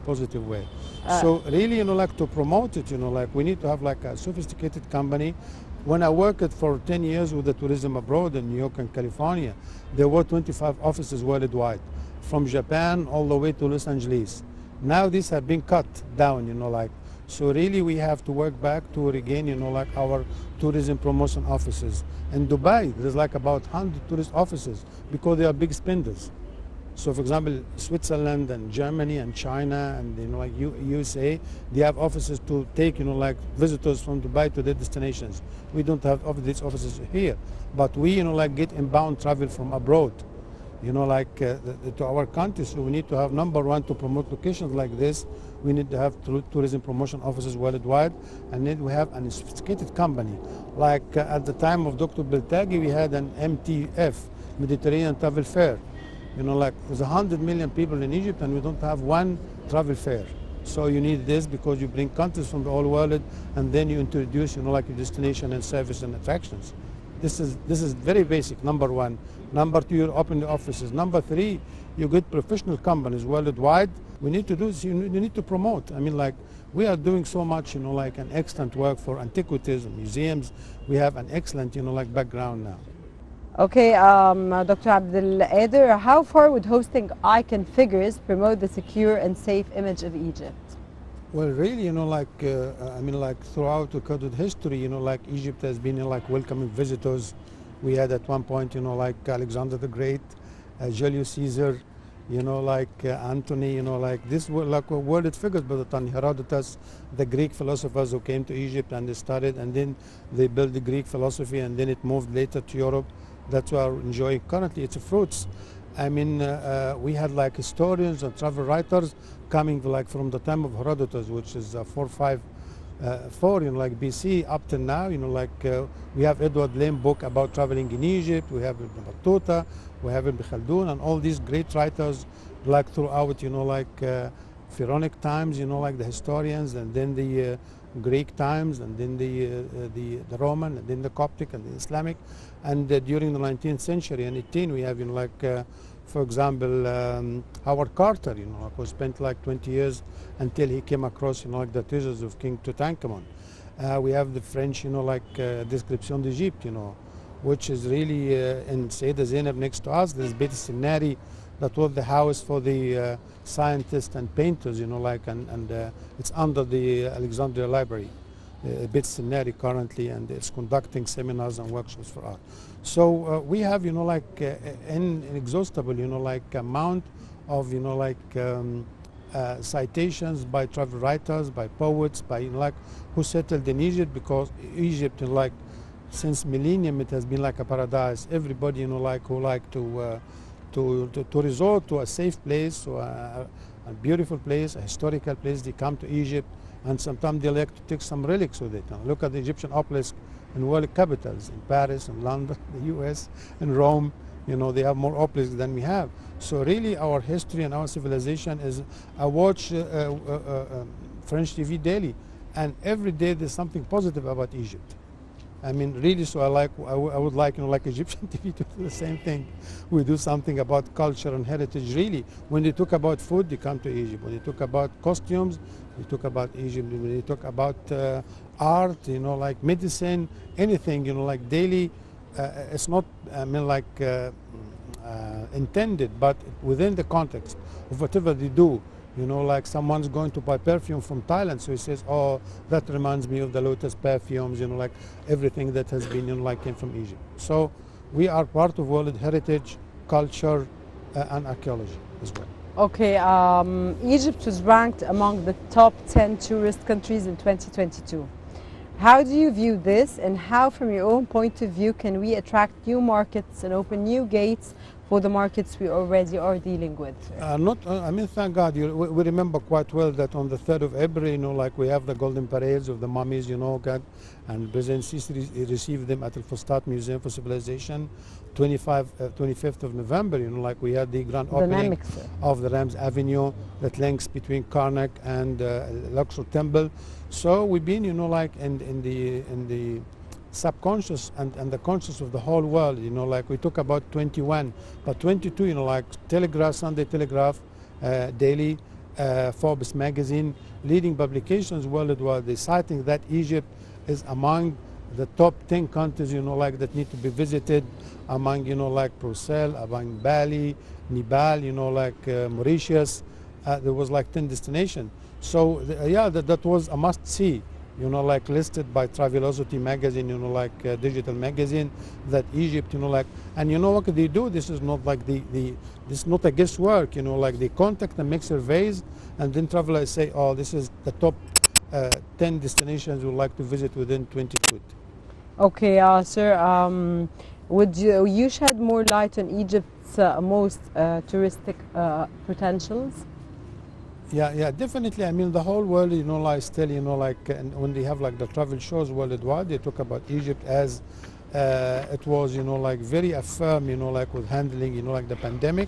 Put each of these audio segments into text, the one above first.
positive way. So really, like to promote it, like we need to have like a sophisticated company. When I worked for 10 years with the tourism abroad in New York and California, there were 25 offices worldwide, from Japan all the way to Los Angeles. Now these have been cut down, so really we have to work back to regain, like our tourism promotion offices. In Dubai, there's like about 100 tourist offices because they are big spenders. So for example, Switzerland and Germany and China and like USA, they have offices to take like visitors from Dubai to their destinations. We don't have these offices here, but we like get inbound travel from abroad, to our country. So we need to have, number one, to promote locations like this. We need to have tourism promotion offices worldwide, and then we have a sophisticated company. Like at the time of Dr. Beltagi, we had an MTF, Mediterranean Travel Fair. There's 100 million people in Egypt and we don't have one travel fair. So you need this because you bring countries from the whole world and then you introduce, like your destination and service and attractions. This is very basic, number one. Number two, you open the offices. Number three, you get professional companies worldwide. We need to do this, you need to promote. We are doing so much, an excellent work for antiquities and museums. We have an excellent, background now. Okay, Dr. Abdel, how far would hosting icon figures promote the secure and safe image of Egypt? Well, really, throughout recorded history, Egypt has been welcoming visitors. We had at one point, Alexander the Great, Julius Caesar, Antony, these were world figures by the time. Herodotus, the Greek philosophers who came to Egypt and they studied, and then they built the Greek philosophy, and then it moved later to Europe. That's what we're enjoying currently. It's fruits. We had historians and travel writers coming from the time of Herodotus, which is 454, BC up to now. We have Edward Lane book about traveling in Egypt. We have Ibn Battuta, we have Ibn Khaldun, and all these great writers throughout, Pharaonic times, the historians, and then the Greek times, and then the Roman, and then the Coptic and the Islamic. And during the 19th century and 18th, we have, for example, Howard Carter, who spent 20 years until he came across, the treasures of King Tutankhamun. We have the French, Description d'Egypte, which is really in Sayyida Zainab next to us. There's Beit Sinari, that was the house for the scientists and painters, and it's under the Alexandria Library. Beit Sinari currently, and it's conducting seminars and workshops for art. So we have, an inexhaustible, amount of, citations by travel writers, by poets, by, who settled in Egypt, because Egypt, since millennium, it has been like a paradise. Everybody, who like to resort to a safe place, to a beautiful place, a historical place, they come to Egypt. And sometimes they like to take some relics with it. Look at the Egyptian obelisk in world capitals, in Paris and London, the US, and Rome. They have more obelisks than we have. So really our history and our civilization is, I watch French TV daily, and every day there's something positive about Egypt. Really, so I would like, Egyptian TV to do the same thing. We do something about culture and heritage, really. When they talk about food, they come to Egypt. When they talk about costumes, they talk about Egypt. When they talk about art, medicine, anything, daily, it's not, intended, but within the context of whatever they do. Someone's going to buy perfume from Thailand, so he says, oh, that reminds me of the lotus perfumes, everything that has been, came from Egypt. So we are part of world heritage, culture, and archaeology as well. Okay, Egypt was ranked among the top 10 tourist countries in 2022. How do you view this, and how, from your own point of view, can we attract new markets and open new gates for the markets we already are dealing with? Thank God, we remember quite well that on the 3rd of April, we have the golden parades of the mummies, and President Sisi received them at Al Fustat Museum for Civilization. 25th of November, we had the grand opening of the Rams Avenue that links between Karnak and Luxor Temple. So we've been, in the subconscious and the conscious of the whole world, we talk about 21, but 22, Telegraph, Sunday Telegraph, daily, Forbes magazine, leading publications worldwide, they citing that Egypt is among the top 10 countries, like that need to be visited, among, like Brussels, among Bali, Nepal, like Mauritius. There was like 10 destinations. So yeah, that was a must-see, like listed by Travelocity magazine, like digital magazine, that Egypt, like, and what they do? This is not like this is not a guesswork, like they contact and make surveys, and then travelers say, oh, this is the top 10 destinations we would like to visit within 2020. Okay, sir, would you shed more light on Egypt's most touristic potentials? Yeah, definitely. I mean, the whole world, like still, like, and when they have like the travel shows worldwide, they talk about Egypt as it was, like very affirm, like with handling, like the pandemic.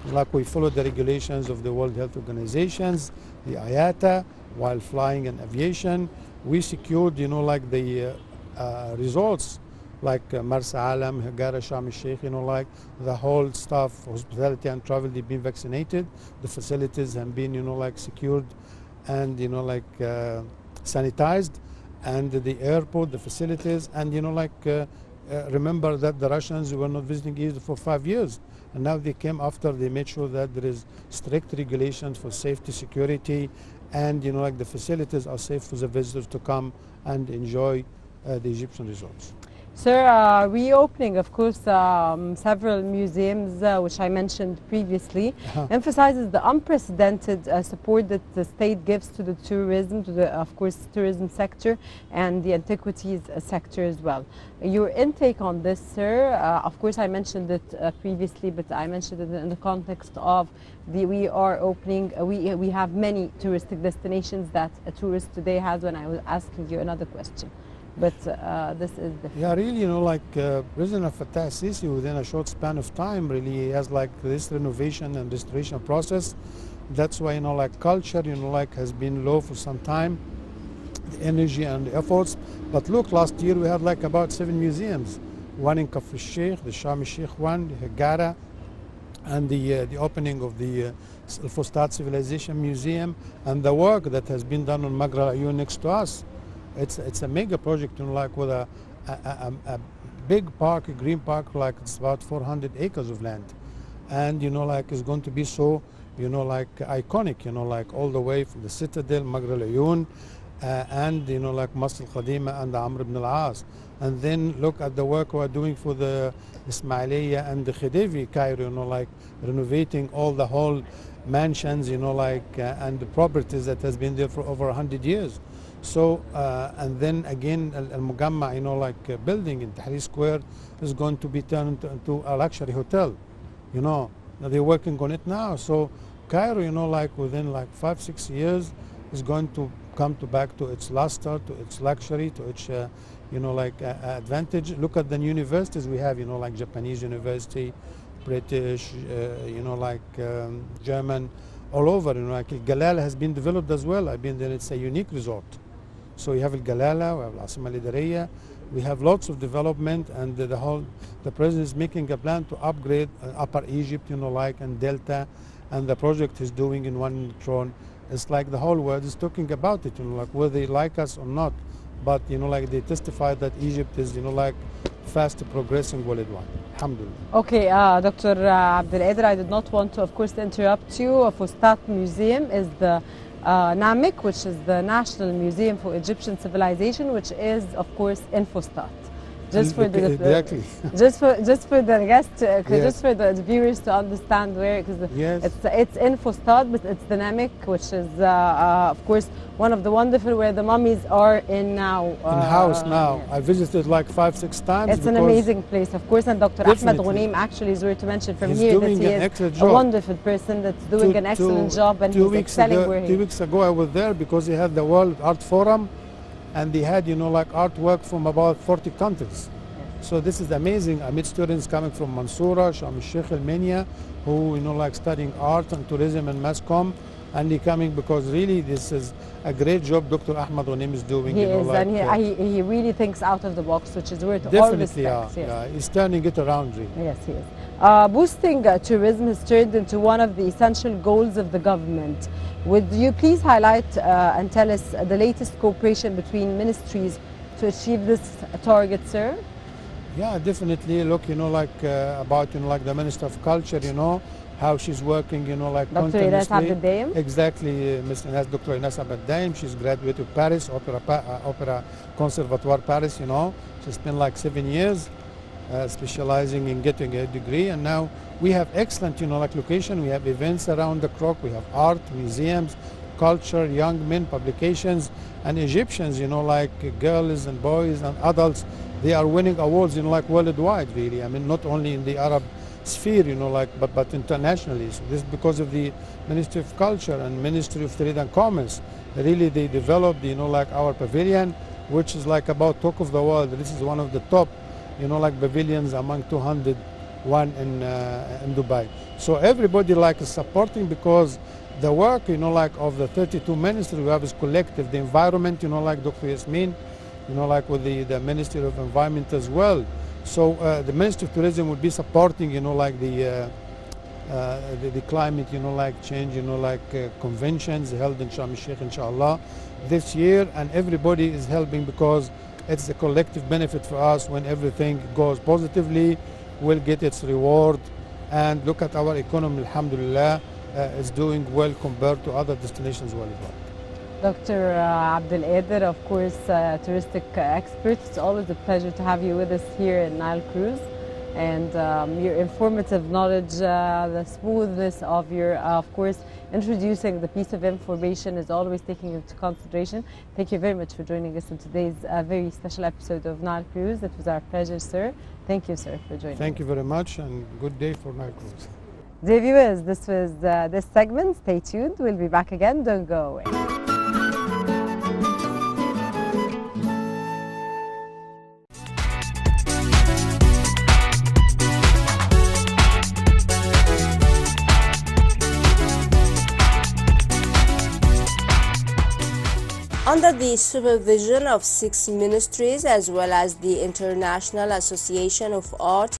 Like we followed the regulations of the World Health Organizations, the IATA, while flying and aviation. We secured, like the results like Marsa Alam, Hagara, Sharm el-Sheikh, like the whole staff, hospitality and travel, they've been vaccinated. The facilities have been, like secured and, like sanitized. And the airport, the facilities, and, like remember that the Russians were not visiting Egypt for 5 years. And now they came after, they made sure that there is strict regulations for safety, security, and, like the facilities are safe for the visitors to come and enjoy the Egyptian resorts. Sir, reopening, of course, several museums, which I mentioned previously, emphasizes the unprecedented support that the state gives to the tourism, to the, of course, tourism sector and the antiquities sector as well. Your intake on this, sir, of course, I mentioned it previously, but I mentioned it in the context of we are opening, we have many touristic destinations that a tourist today has when I was asking you another question. But this is different. Yeah, really, like President Fattah Sisi, within a short span of time, really has like this renovation and restoration process. That's why, like culture, like has been low for some time, the energy and the efforts. But look, last year we had like about 7 museums, one in Kafr al-Sheikh, the Sharm el-Sheikh one, the Hagara, and the opening of the Fustat Civilization Museum, and the work that has been done on Magra al-Ayun next to us. It's a mega project, like with a big park, a green park, like it's about 400 acres of land, and like it's going to be so, like iconic, like all the way from the Citadel, Magra al-Ayun, and like Masr al-Khadima and the Amr ibn al-As, and then look at the work we're doing for the Ismailiyya and the Khidivi Cairo, like renovating all the whole mansions, like and the properties that has been there for over 100 years. So, and then again, Al-Mugamma, like building in Tahrir Square is going to be turned into a luxury hotel. Now they're working on it now. So Cairo, like within like 5-6 years is going to come back to its luster, to its luxury, to its, like advantage. Look at the universities we have, like Japanese university, British, like German, all over. Like Galala has been developed as well. I've been there. It's a unique resort. So we have Galala, we have Al-Asima Al-Idariyya, we have lots of development, and the president is making a plan to upgrade Upper Egypt, like, and Delta, and the project he's doing in One Throne. It's like the whole world is talking about it, like whether they like us or not, but like they testify that Egypt is, like fast progressing worldwide. Alhamdulillah. Okay, Dr. Abdel, I did not want to, of course, interrupt you. Fustat Museum is the NAMIC, which is the National Museum for Egyptian Civilization, which is, of course, in Fustat. Just for the exactly. just for the guests, yes. just for the viewers to understand where, because yes. it's in Fustat, but it's the NAMIC, which is of course one of the wonderful where the mummies are in now. In house now. Yes. I visited like 5-6 times. It's an amazing place, of course, and Dr. Ahmed Ghunaim actually is worth to mention from here that he is a wonderful person that's doing an excellent job, and he's excelling where he is. 2 weeks ago I was there because he had the World Art Forum, and they had, like artwork from about 40 countries. So this is amazing. I meet students coming from Mansoura, Sharm el-Sheikh, Al-Mania, who, like studying art and tourism and mass comm, and they're coming because really this is a great job Dr. Ahmed Ghunaim is doing. He is, like, and he really thinks out of the box, which is worth all definitely, respect. yeah, yes. yeah. He's turning it around, really. Yes, he is. Boosting tourism has turned into one of the essential goals of the government. Would you please highlight and tell us the latest cooperation between ministries to achieve this target, sir? Yeah, definitely. Look, about, the Minister of Culture, how she's working, Dr. Ines continuously. Abdel. Exactly, Dr. Ines Abdel. She's graduated Paris, Opera Conservatoire Paris, She's been like 7 years specializing in getting a degree. And now we have excellent, location. We have events around the clock. We have art, museums, culture, young men, publications, and Egyptians, girls and boys and adults. They are winning awards, worldwide, really. I mean, not only in the Arab sphere, but internationally. So this is because of the Ministry of Culture and Ministry of Trade and Commerce. Really, they developed, our pavilion, which is about talk of the world. This is one of the top, pavilions among 201 in Dubai. So everybody is supporting, because the work, of the 32 ministries we have is collective. The environment, Dr. Yasmin, with the Ministry of Environment as well. So the Ministry of Tourism would be supporting, the climate, change, conventions held in Sharm el-Sheikh, inshallah, this year. And everybody is helping, because it's a collective benefit for us. When everything goes positively, we'll get its reward. And look at our economy, alhamdulillah, is doing well compared to other destinations worldwide. Dr. Abdel, of course, touristic expert. It's always a pleasure to have you with us here in Nile Cruise. And your informative knowledge, the smoothness of your, of course, introducing the piece of information is always taken into consideration. Thank you very much for joining us in today's very special episode of Nile Cruise. It was our pleasure, sir. Thank you, sir, for joining us. Thank you very much, and good day for Nile Cruise. Dear viewers, this was this segment. Stay tuned. We'll be back again. Don't go away. Under the supervision of 6 ministries as well as the International Association of Art